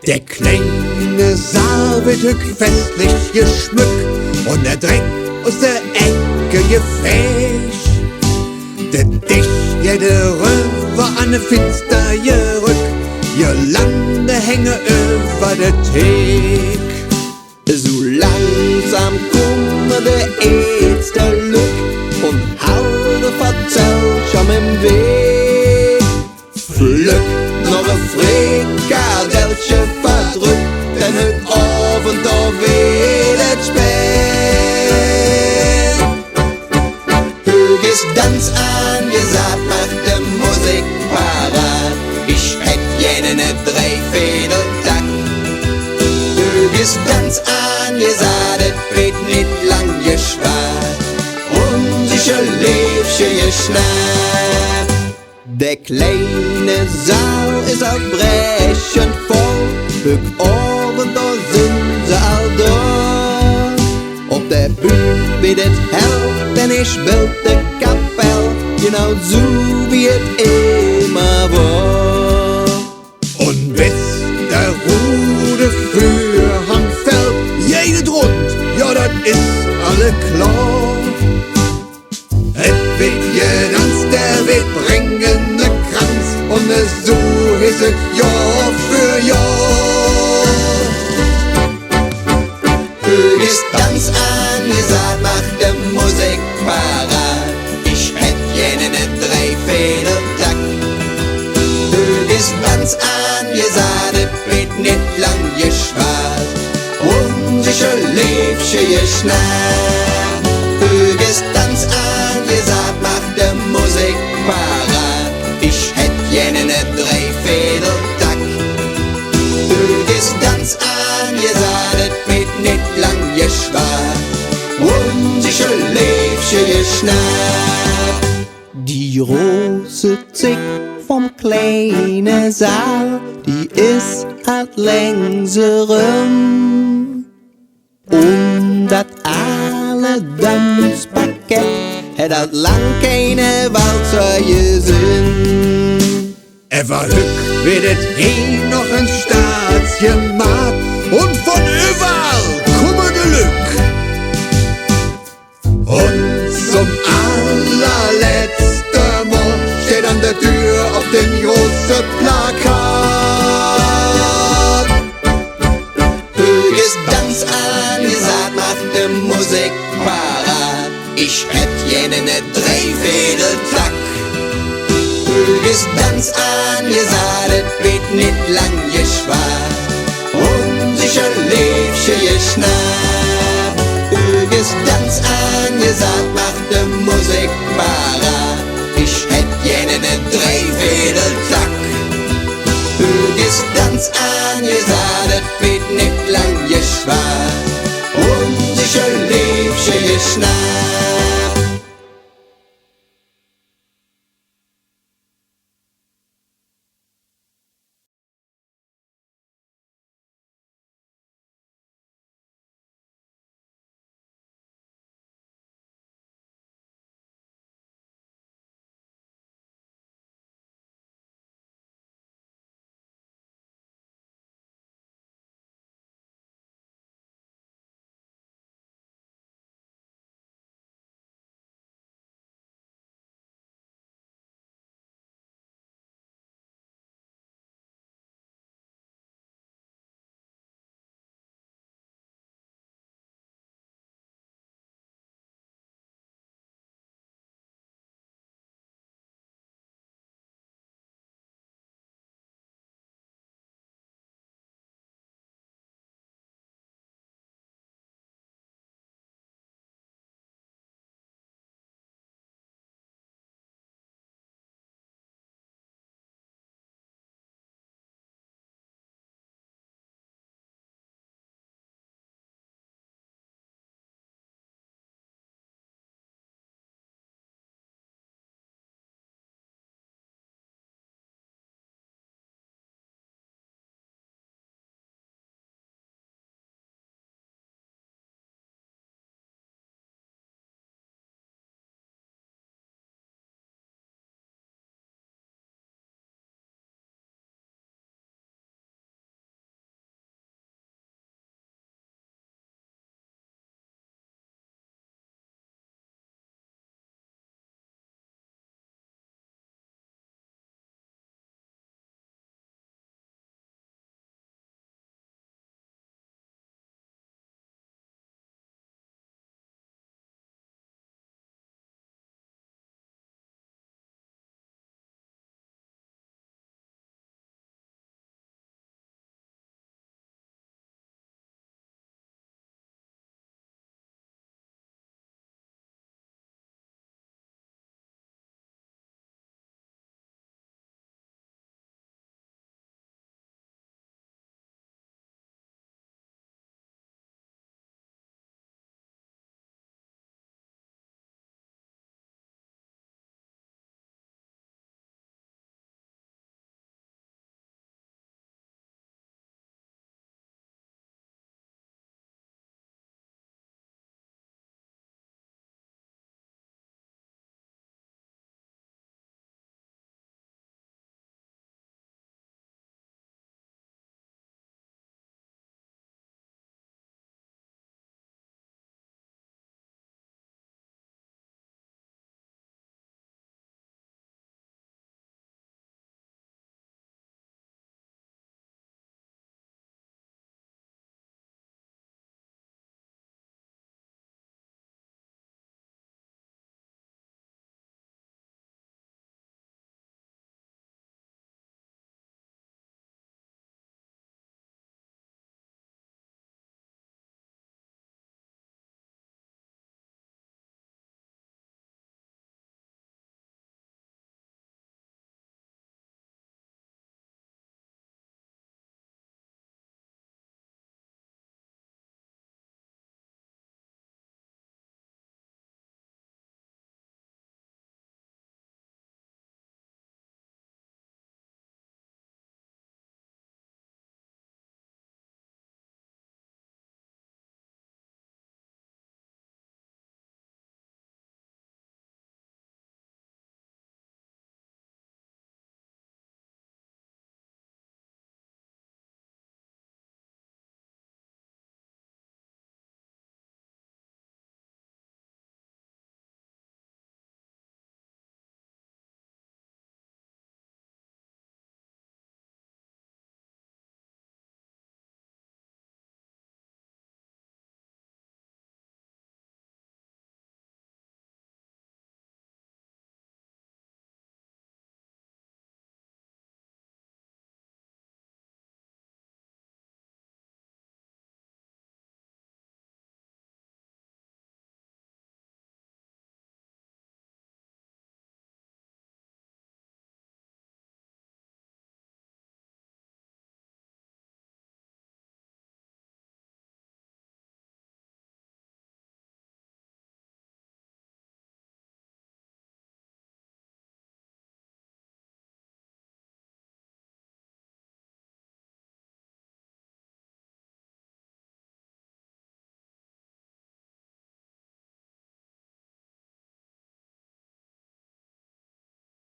Der kleine Saal wird festlich geschmückt und der Dreck aus der Ecke gefegt. Der Dich jede Röver an de Finster gerückt, ihr Lande hänge über der Thek. So langsam komme der erste Lück und halbe Verzellscham im Weg. Flück noch ein Frikadellchen verdrückt, denn heute Abend da wird es spät. Hög ist Tanz angesagt, macht de Musik parat. Ich hätt jenen Dreivierteltakt. Hög ist Tanz angesagt, et wird nicht lang gespart. Unsicher Liebchen geschnappt. Der kleine Saal ist auf brechend voll. Hög oben, da sind sie all da. Auf der Bühne wird es hell, denn ich will de Kapell genau so wie es immer war. Und bis der Rude Vorhang fällt, jedes rund, ja, das ist alle klar. Et wird getanzt, der wird bringen ne Kranz, und so ist es Jahr für Jahr. Hög ist Tanz angesagt, macht de Musik parat. Ich hätt jenen Dreivierteltakt. Hög ist Tanz angesagt, et wird nicht lang gespart. Unsicher Liebchen geschnappt. Hög ist Tanz angesagt, macht de Musik parat. Ich hätt jenen Dreivierteltakt. Hög ist Tanz angesagt, et wird nicht lang gespart. Unsicher Liebchen geschnappt. Die große Zick vom kleinen Saal, die ist halt längserem. Und dat alle Tanzpaket het hat lang keine Walzer gesehen. Everhück wird et noch ein Staatsgemat und von überall komme Glück. Und zum allerletzten Mal steht an der Tür auf dem großen Plakat. Hög ist Tanz angesagt, macht de Musik parat. Ich hätt jenen Dreivierteltakt. Hög ist Tanz angesagt, et wird nicht lang